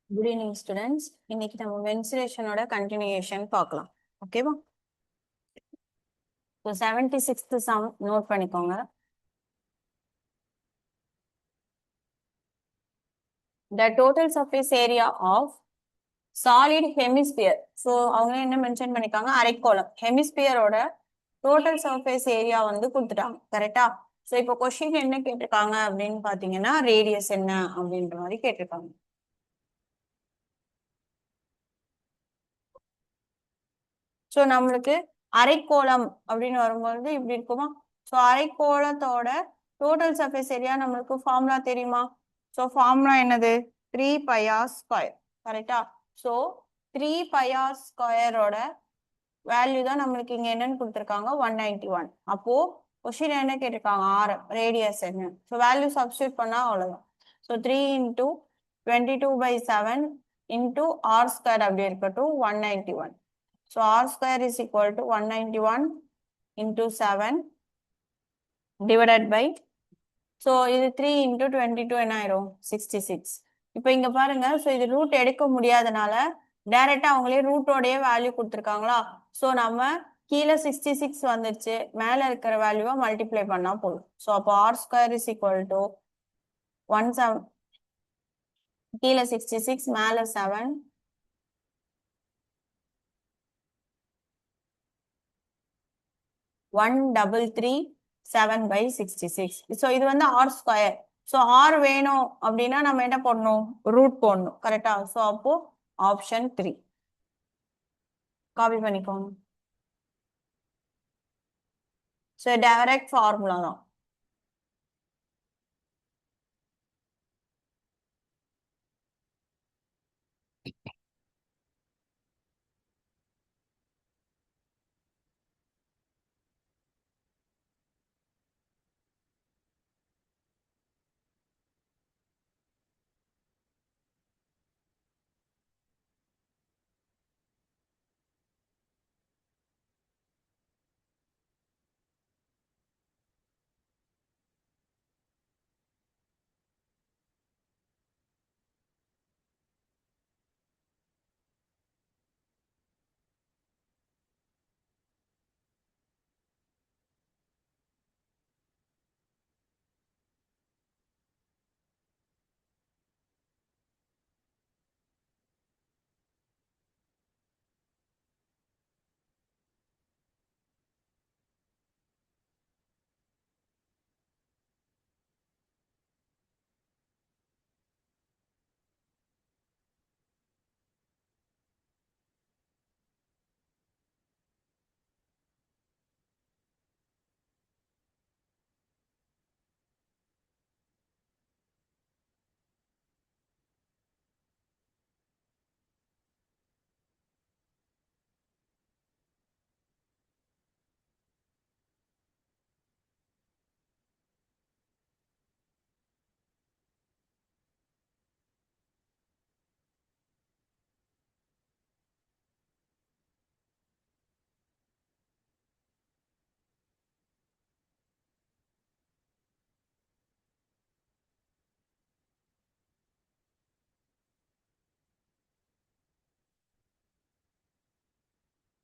Good evening, students. இன்னைக்கு நம்ம mensuration-ஓட continuation பார்க்கலாம். ஓகேவா? So 76th sum note பண்ணிக்கோங்க. The total surface area of solid hemisphere. So அவங்க என்ன மென்ஷன் பண்ணிருக்காங்க? அரைக்கோளம். ஹெமிஸ்பியரோட total surface area வந்து கொடுத்துட்டாங்க. கரெக்டா? So இப்போ கொஸ்டின் என்ன கேட்டிருக்காங்க அப்படின்னு பாத்தீங்கன்னா ரேடியஸ் என்ன அப்படின்ற மாதிரி கேட்டிருக்காங்க. ஸோ நம்மளுக்கு அரைக்கோளம் அப்படின்னு வரும்போது இப்படி இருக்குமா? ஸோ அரைக்கோளத்தோட டோட்டல் சர்ஃபேஸ் ஏரியா நம்மளுக்கு ஃபார்முலா தெரியுமா? ஸோ ஃபார்முலா என்னது? 3πr². கரெக்டா? ஸோ 3πr² வேல்யூ தான் நம்மளுக்கு இங்க என்னன்னு கொடுத்துருக்காங்க 191. அப்போ கொஸ்டின் என்ன கேட்டிருக்காங்க? ஆர் ரேடியஸ் என்ன? ஸோ வேல்யூ சப்ஸ்டியூட் பண்ணா அவ்வளவுதான். ஸோ 3 × 22/7 × r² அப்படி இருக்கட்டும் 191. So r² is equal to 191 into 7 divided by, so இது 3 into 22 என்ன ஆயிரும்? 66. இப்போ இங்க பாருங்க, so இது ரூட் எடுக்க முடியாதனால டைரக்டா அவங்களே ரூட்டோடைய வேல்யூ கொடுத்துருக்காங்களா? ஸோ நம்ம கீழே 66 வந்துருச்சு, மேல இருக்கிற வேல்யூவை மல்டிப்ளை பண்ணா போதும். ஸோ அப்போ r² is equal to 17, கீழே 66 மேல 7, 1,337/66. ஸோ இது வந்து r². ஸோ r வேணும் அப்படின்னா நம்ம என்ன பண்ணணும்? ரூட் போடணும். கரெக்டா? ஸோ அப்போ ஆப்ஷன் 3 காப்பி பண்ணிக்கோங்க. ஸோ டைரக்ட் ஃபார்முலா தான்.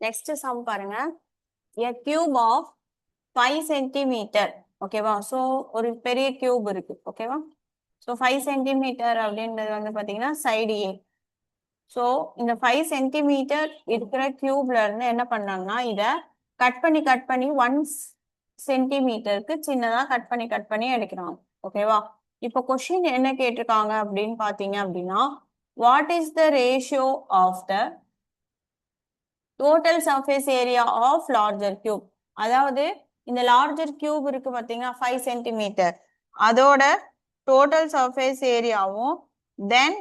நெக்ஸ்ட் சம் பாருங்க. a cube of 5 centimetre. ஓகேவா? ஸோ ஒரு பெரிய கியூப் இருக்கு. ஓகேவா? ஸோ 5 சென்டிமீட்டர் அப்படின்றது வந்து பாத்தீங்கன்னா சைடு ஏ. ஸோ இந்த 5 சென்டிமீட்டர் இருக்கிற கியூப்ல இருந்து என்ன பண்ணாங்கன்னா இதை கட் பண்ணி 1 சென்டிமீட்டருக்கு சின்னதா கட் பண்ணி எடுக்கிறாங்க. ஓகேவா? இப்போ கொஸ்டின் என்ன கேட்டிருக்காங்க அப்படின்னு பாத்தீங்க அப்படின்னா what is the ratio of the total surface area of larger cube. அதாவது இந்த லார்ஜர் கியூப் இருக்கு பாத்தீங்கன்னா 5 சென்டிமீட்டர், அதோட டோட்டல் சர்ஃபேஸ் ஏரியாவும் தென்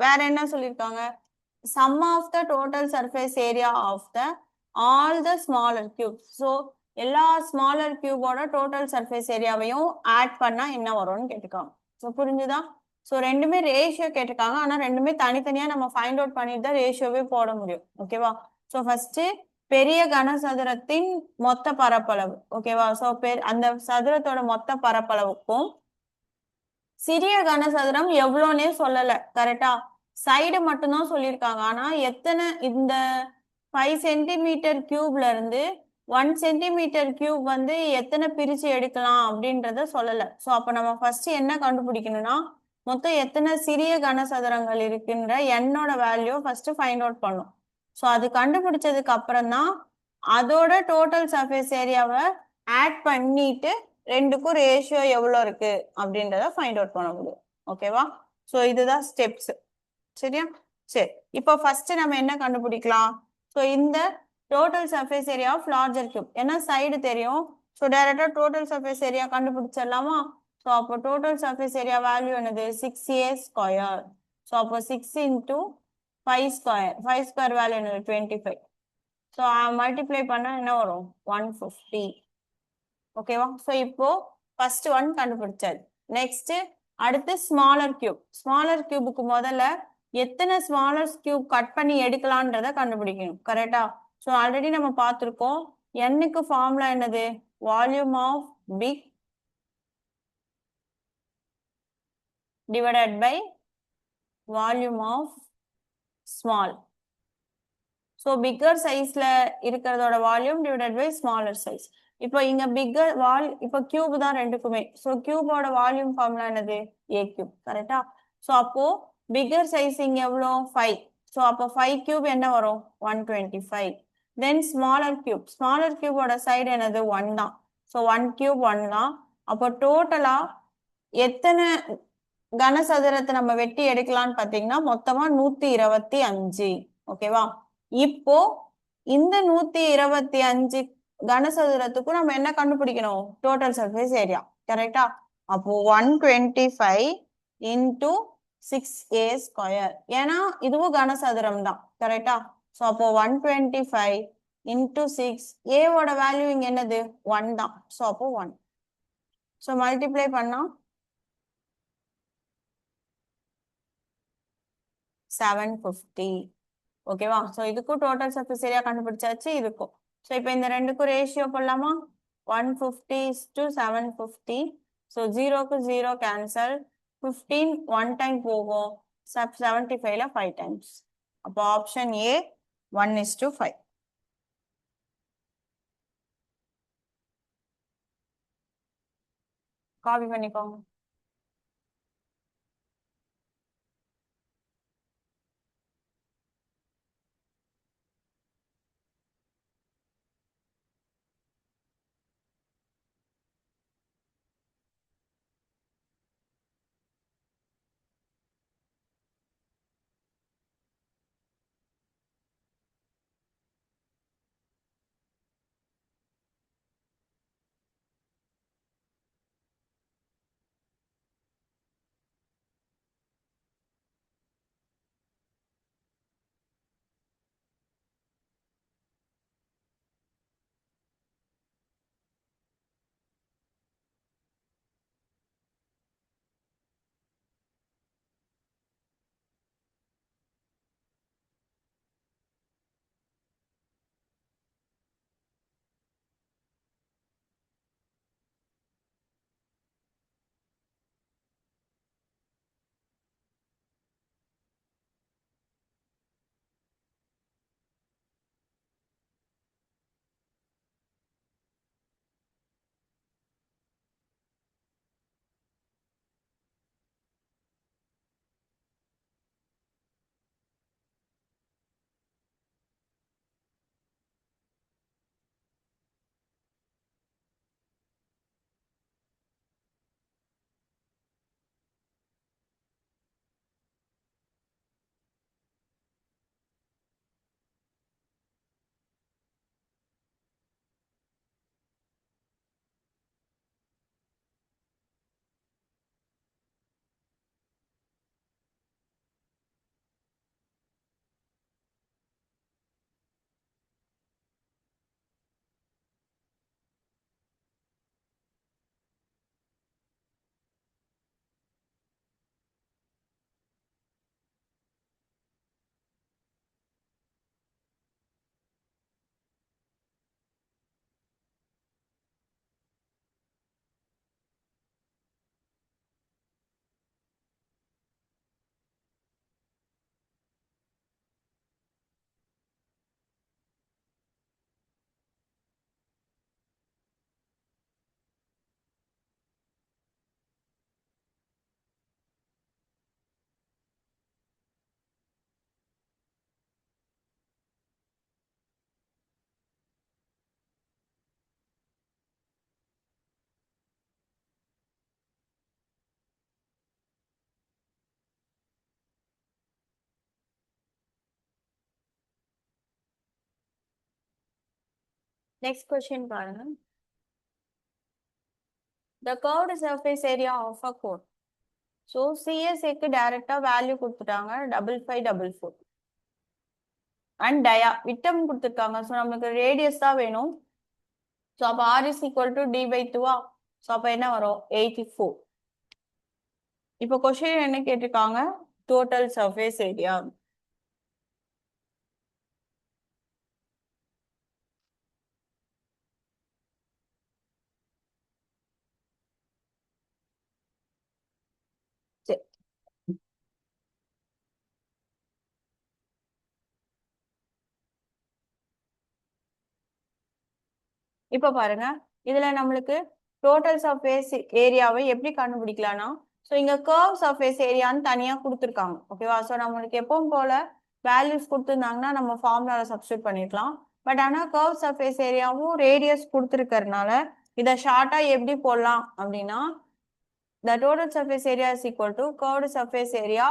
வேற என்ன சொல்லியிருக்காங்க? sum of the total surface area of the all the smaller cubes. So எல்லா smaller cubeோட total surface ஏரியாவையும் ஆட் பண்ணா என்ன வரும்னு கேட்டிருக்காங்க. ஸோ புரிஞ்சுதா? ஸோ ரெண்டுமே ரேஷியோ கேட்டிருக்காங்க, ஆனா ரெண்டுமே தனித்தனியா நம்ம ஃபைண்ட் அவுட் பண்ணிட்டு தான் ரேஷியோவே போட முடியும். ஓகேவா? ஸோ ஃபர்ஸ்ட் பெரிய கனசதுரத்தின் மொத்த பரப்பளவு. ஓகேவா? ஸோ அந்த சதுரத்தோட மொத்த பரப்பளவுக்கும் சிறிய கனசதுரம் எவ்வளோன்னே சொல்லல. கரெக்டா? சைடு மட்டும்தான் சொல்லியிருக்காங்க. ஆனா எத்தனை இந்த 5 சென்டிமீட்டர் கியூப்ல இருந்து 1 சென்டிமீட்டர் கியூப் வந்து எத்தனை பிரிச்சு எடுக்கலாம் அப்படின்றத சொல்லல. ஸோ அப்ப நம்ம ஃபர்ஸ்ட் என்ன கண்டுபிடிக்கணும்னா மொத்தம் எத்தனை சிறிய கனசதுரங்கள் இருக்குன்ற என்னோட வேல்யூ ஃபர்ஸ்ட் ஃபைண்ட் அவுட் பண்ணும். ஸோ அது கண்டுபிடிச்சதுக்கு அப்புறம் தான் அதோட டோட்டல் சர்ஃபேஸ் ஏரியாவை ஆட் பண்ணிட்டு ரெண்டுக்கும் ரேஷியோ எவ்வளோ இருக்கு அப்படின்றத ஃபைண்ட் அவுட் பண்ண முடியும். ஓகேவா? ஸோ இதுதான் ஸ்டெப்ஸ். சரியா? சரி, இப்போ ஃபர்ஸ்ட் நம்ம என்ன கண்டுபிடிக்கலாம்? ஸோ இந்த total surface area of larger cube, ஏன்னா சைடு தெரியும். ஸோ டைரக்டா டோட்டல் சர்ஃபேஸ் ஏரியா கண்டுபிடிச்சிடலாமா? ஸோ அப்போ டோட்டல் சர்ஃபேஸ் ஏரியா வேல்யூ என்னது? 6a square. ஸோ அப்போ 6 இன்டூ 5 ஸ்கொயர், 5 ஸ்கொயர் வேல்யூ என்னது? 25. ஸோ மல்டிப்ளை பண்ணா என்ன வரும்? 150. ஓகேவா? ஸோ இப்போ ஃபர்ஸ்ட் ஒன் கண்டுபிடிச்சாது. நெக்ஸ்ட் அடுத்து ஸ்மாலர் கியூப். ஸ்மாலர் கியூபுக்கு முதல்ல எத்தனை ஸ்மாலர் கியூப் கட் பண்ணி எடுக்கலான்றத கண்டுபிடிக்கணும். கரெக்டா? ஸோ ஆல்ரெடி நம்ம பார்த்துருக்கோம். என்னுக்கு ஃபார்முலா என்னது? Volume of big divided by volume of small. So bigger சைஸ்ல இருக்கிறதோட volume divided by smaller size. இப்போ இங்க பிக்கர் இப்போ கியூப் தான் ரெண்டுக்குமே. ஸோ கியூபோட வால்யூம் ஃபார்முலா என்னது? A cube. கரெக்டா? ஸோ அப்போ பிக்கர் சைஸ் இங்க எவ்வளோ? 5. ஸோ அப்போ 5 கியூப் என்ன வரும்? 125. தென் ஸ்மாலர் கியூப். ஸ்மாலர் கியூபோட சைடு என்னது? 1 தான். ஸோ 1 கியூப் 1 தான். அப்போ டோட்டலா எத்தனை கனசதுரத்தை நம்ம வெட்டி எடுக்கலாம்னு பார்த்தீங்கன்னா மொத்தமா 125. ஓகேவா? இப்போ இந்த 125 கனசதுரத்துக்கும் நம்ம என்ன கண்டுபிடிக்கணும்? Total surface area. கரெக்டா? அப்போ 125 இன்டூ 6a ஸ்கொயர், ஏன்னா இதுவும் கனசதுரம் தான். கரெக்டா? ஸோ அப்போ 125 இன்டூ 6, ஏவோட வேல்யூ இங்க என்னது? 1 தான். ஸோ அப்போ 1. ஸோ மல்டிப்ளை பண்ணா 750. ஓகேவா? ஸோ இதுக்கும் டோட்டல் சர்ஃபேஸ் ஏரியா கண்டுபிடிச்சாச்சு. இதுக்கும். ஸோ இப்போ இந்த ரெண்டுக்கும் ரேஷியோ போடலாமா? 150 to 750. ஸோ 0க்கு 0 கேன்சல். 15 1 டைம் போகும். 75ல 5 டைம்ஸ். அப்போ ஆப்ஷன் ஏ 1:5. காப்பி பண்ணிக்கோங்க. நெக்ஸ்ட் கொஸ்டின் பாருங்க. The curved surface area of a cone. So சிஎஸ்ஏக்கு டைரக்டா வேல்யூ கொடுத்துட்டாங்க 5544. அண்ட் டயா விட்டம் கொடுத்துருக்காங்க. ஸோ நமக்கு ரேடியஸ் தான் வேணும். ஸோ அப்போ r is equal to d by 2. So அப்போ என்ன வரும் 84. இப்போ கொஸ்டின் என்ன கேட்டிருக்காங்க? Total surface area. சரி, இப்போ பாருங்க, இதுல நம்மளுக்கு டோட்டல் சர்ஃபேஸ் ஏரியாவை எப்படி கண்டுபிடிக்கலாம்னா, ஸோ இங்க கர்வ் சர்ஃபேஸ் ஏரியான்னு தனியா கொடுத்துருக்காங்க. ஓகேவா? ஸோ நம்மளுக்கு எப்பவும் போல வேல்யூஸ் கொடுத்துருந்தாங்கன்னா நம்ம ஃபார்முலால சப்ஸ்டியூட் பண்ணிக்கலாம். பட் ஆனால் கர்வ் சர்ஃபேஸ் ஏரியாவும் ரேடியஸ் கொடுத்துருக்கறனால இதை ஷார்ட்டா எப்படி போடலாம் அப்படின்னா, the total surface area is equal to curved surface area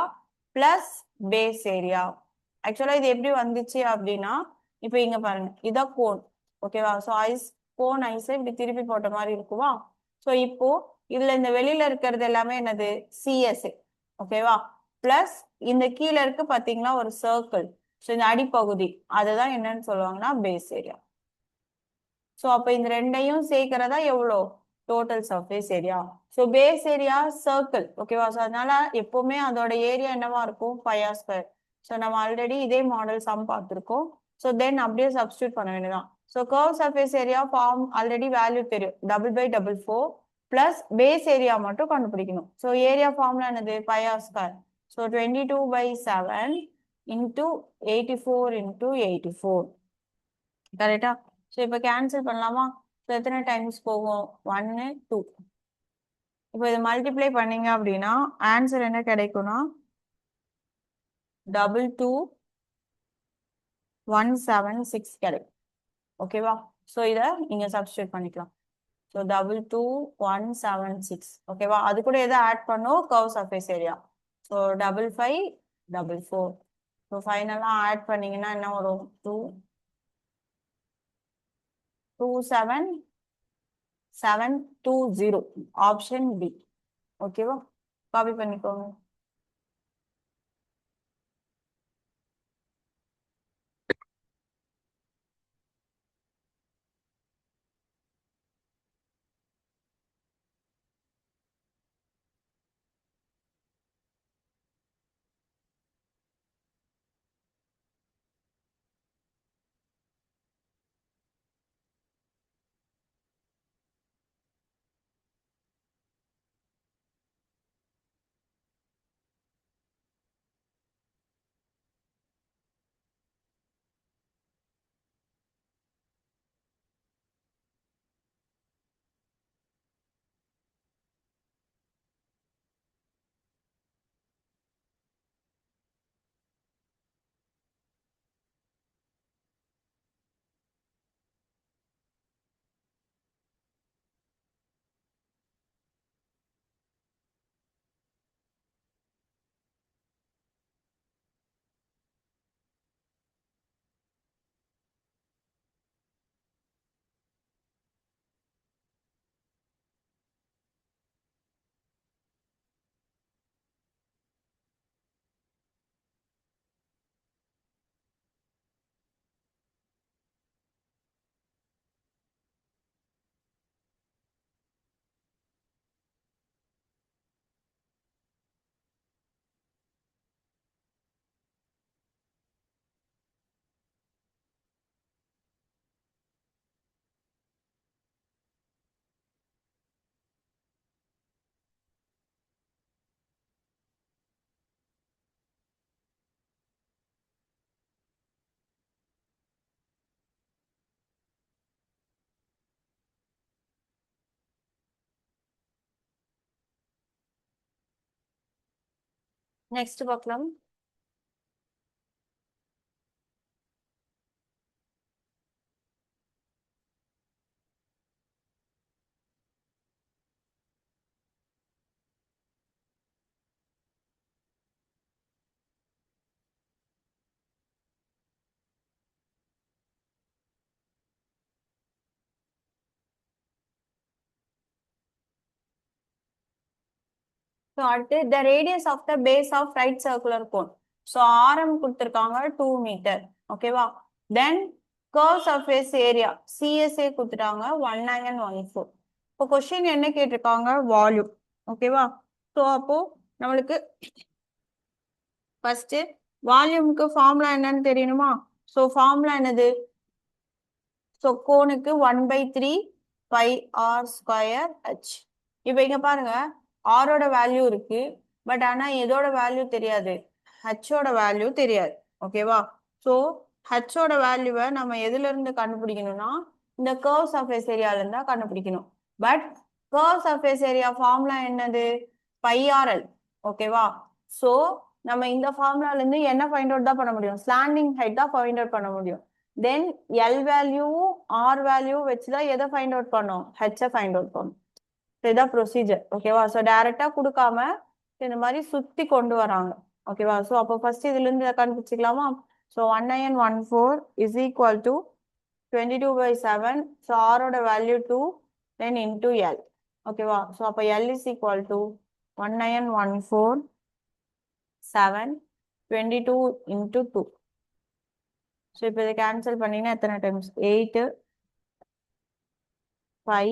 plus base area. ஆக்சுவலா இது எப்படி வந்துச்சு அப்படின்னா, இப்போ இங்க பாருங்க, இதான் கோன். ஓகேவா? ஸோ ஐஸ் கோன் ஐஸ் இப்படி திருப்பி போட்ட மாதிரி இருக்குவா? ஸோ இப்போ இதுல இந்த வெளியில இருக்கிறது எல்லாமே என்னது? சிஎஸ்ஏ. ஓகேவா? பிளஸ் இந்த கீழே இருக்கு பாத்தீங்களா ஒரு சர்க்கிள். ஸோ இந்த அடிப்பகுதி அதுதான் என்னன்னு சொல்லுவாங்கன்னா பேஸ் ஏரியா. ஸோ அப்போ இந்த ரெண்டையும் சேர்க்கிறதா எவ்வளோ? Total surface area. So base area circle. ஓகேவா? ஸோ அதனால எப்பவுமே அதோட ஏரியா என்னவா இருக்கும்? 5r². ஸோ நம்ம ஆல்ரெடி இதே மாடல் சம் பார்த்துருக்கோம். ஸோ தென் அப்படியே சப்ஸ்டியூட் பண்ண வேண்டியதான். So curve surface area from already value தெரியும், 4/4 பிளஸ் பேஸ் ஏரியா மட்டும் கண்டுபிடிக்கணும். ஸோ ஏரியா ஃபார்ம்ல என்னது? 5r². So 22/7 into 84 into 84. கரெக்டா? ஸோ இப்போ கேன்சல் பண்ணலாமா? ஸோ எத்தனை டைம்ஸ் போகும்? 1 2. இப்போ இதை மல்டிப்ளை பண்ணீங்க அப்படின்னா ஆன்சர் என்ன கிடைக்கும்னா 22176 கிடைக்கும். ஓகேவா? ஸோ இதை நீங்க சப்ஸ்டியூட் பண்ணிக்கலாம். ஸோ 22176. ஓகேவா? அது கூட எதை ஆட் பண்ணும்? Curve surface area. So 5544. So ஃபைனலாக ஆட் பண்ணீங்கன்னா என்ன வரும்? 22720. Option B. ஓகேவா? காப்பி பண்ணிக்கோங்க. நெக்ஸ்ட் பார்க்கலாம். ஸோ அடுத்து the radius of the base of right circular cone. So ஆரம் கொடுத்துருக்காங்க 2 மீட்டர். ஓகேவா? Then curve surface area CSA கொடுத்துட்டாங்க 1914. இப்போ கொஸ்டின் என்ன கேட்டிருக்காங்க? வால்யூம். ஓகேவா? ஸோ அப்போ நம்மளுக்கு ஃபர்ஸ்ட் வால்யூமுக்கு ஃபார்முலா என்னன்னு தெரியணுமா? ஸோ ஃபார்முலா என்னது? ஸோ கோனுக்கு 1/3 பை ஆர் ஸ்கொயர் ஹெச். இப்போ இங்க பாருங்க, ஆரோட வேல்யூ இருக்கு, பட் ஆனா எதோட வேல்யூ தெரியாது, ஹெச்சோட வேல்யூ தெரியாது. ஓகேவா? ஸோ ஹெச்சோட வேல்யூவை நம்ம எதுல இருந்து கண்டுபிடிக்கணும்னா இந்த கர்வ் சர்ஃபேஸ் ஏரியால இருந்தா கண்டுபிடிக்கணும். But curve surface area formula என்னது? Pi R L. ஓகேவா? ஸோ நம்ம இந்த ஃபார்முலால இருந்து என்ன ஃபைண்ட் அவுட் தான் பண்ண முடியும்? ஸ்லாண்டிங் ஹைட் தான் ஃபைண்ட் அவுட் பண்ண முடியும். தென் எல் வேல்யூவும் ஆர் வேல்யூ வச்சுதான் எதை ஃபைண்ட் அவுட் பண்ணோம்? ஹெச்சை ஃபைண்ட் அவுட் பண்ணும். இதுதான் ப்ரொசீஜர். ஓகேவா? ஸோ டைரக்டா கொடுக்காம இந்த மாதிரி சுத்தி கொண்டு வராங்க. ஓகேவா? ஸோ அப்போ ஃபர்ஸ்ட் இதுல இருந்து இதை கண்டுபிடிச்சிக்கலாமா? So 1914 is equal to 22/7. So ஆரோட வேல்யூ 2 தென் இன்டூ எல். ஓகேவா? ஸோ அப்போ L is equal to 1914 7 22 into 2. So இப்போ இதை கேன்சல் பண்ணீங்கன்னா எத்தனை டைம்ஸ்? 8 5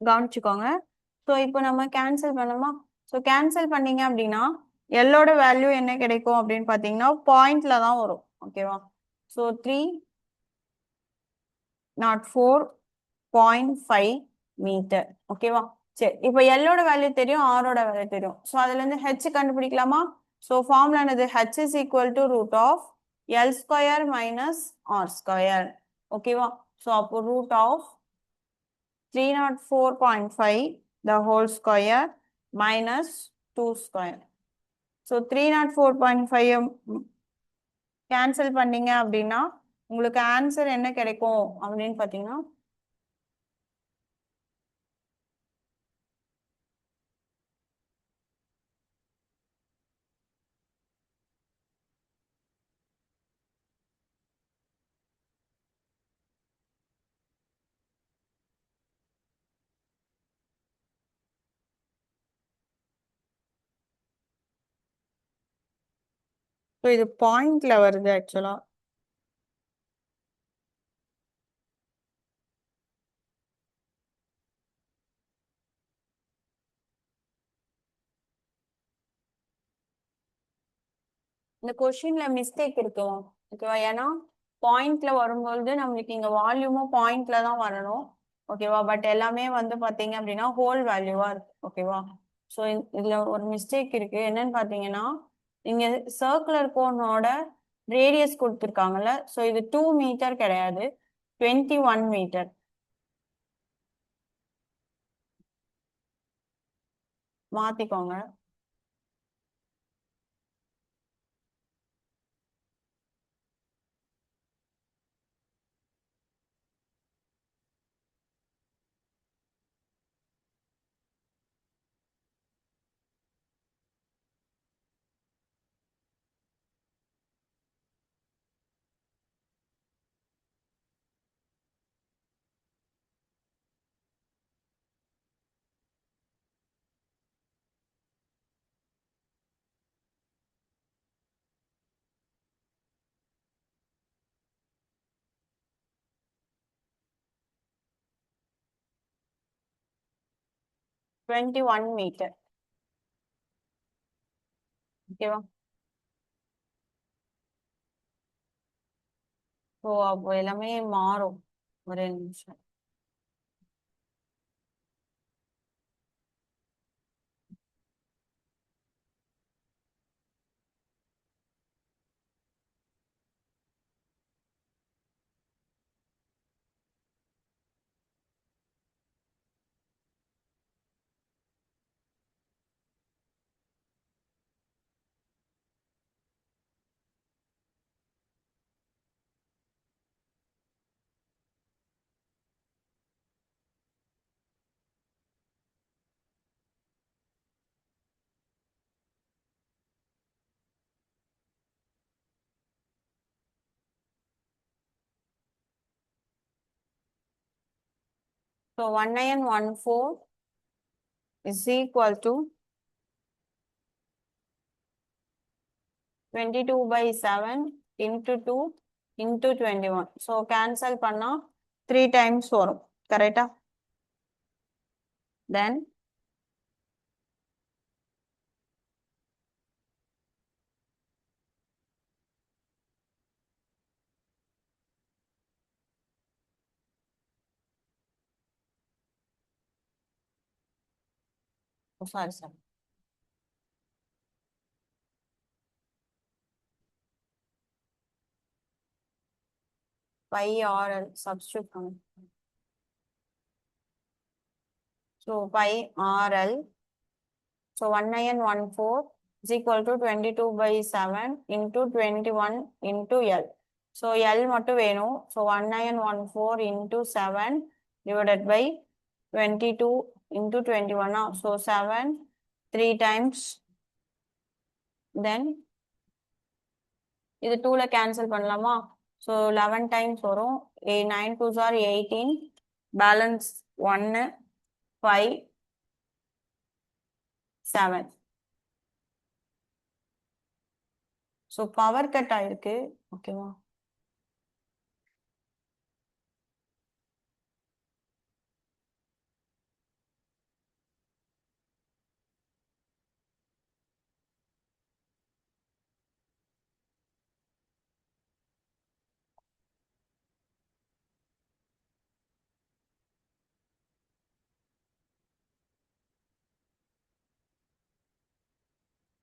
கவனிச்சுக்கோங்க. ஸோ இப்போ நம்ம கேன்சல் பண்ணோமா? ஸோ கேன்சல் பண்ணீங்க அப்படின்னா எல்லோட வேல்யூ என்ன கிடைக்கும் அப்படின்னு பார்த்தீங்கன்னா பாயிண்ட்ல தான் வரும். ஓகேவா? So 304.5 meter. ஓகேவா? சரி, இப்போ எல்லோட வேல்யூ தெரியும், ஆரோட வேல்யூ தெரியும். ஸோ அதுல இருந்து ஹெச் கண்டுபிடிக்கலாமா? ஸோ ஃபார்முலா என்னது? H is equal to root of L square minus R square. ஓகேவா? ஸோ அப்போ root of 304.5 the whole square minus 2 square. So 304.5 cancel பண்ணீங்க அப்படின்னா உங்களுக்கு ஆன்சர் என்ன கிடைக்கும் அப்படின்னு பார்த்தீங்கன்னா ஸோ இது பாயிண்ட்ல வருது ஆக்சுவலா. இந்த கொஸ்டின்ல மிஸ்டேக் இருக்கும். ஓகேவா? ஏன்னா பாயிண்ட்ல வரும்பொழுது நம்மளுக்கு இங்க வால்யூமும் பாயிண்ட்ல தான் வரணும். ஓகேவா? பட் எல்லாமே வந்து பாத்தீங்க அப்படின்னா ஹோல் வேல்யூவா இருக்கு. ஓகேவா? ஸோ இதுல ஒரு மிஸ்டேக் இருக்கு. என்னன்னு பாத்தீங்கன்னா இங்க சர்க்குலர் கோனோட ரேடியஸ் கொடுத்துருக்காங்கல்ல. ஸோ இது 2 மீட்டர் கிடையாது, 21 மீட்டர். மாத்திக்கோங்க. Twenty one metre. ஓகேவா? ஸோ அப்போ எல்லாமே மாறும். ஒரே நிமிஷம். So 1914 is equal to 22/7 into 2 into 21. So cancel பண்ணா 3 டைம்ஸ் வரும். கரெக்டா? Then sorry sir, by RL substitute பண்ணும். So by RL, so 1914 is equal to 22/7 into 21 into L. So L மட்டும் வேணும். So 1914 into 7 divided by 22 into 21. So 7 3 times. தென் இது 2ல cancel பண்ணலாமா? So 11 times வரும். 9 2s are 18, balance 1 5 7. So power cut ஆயிருக்கு. ஓகேவா?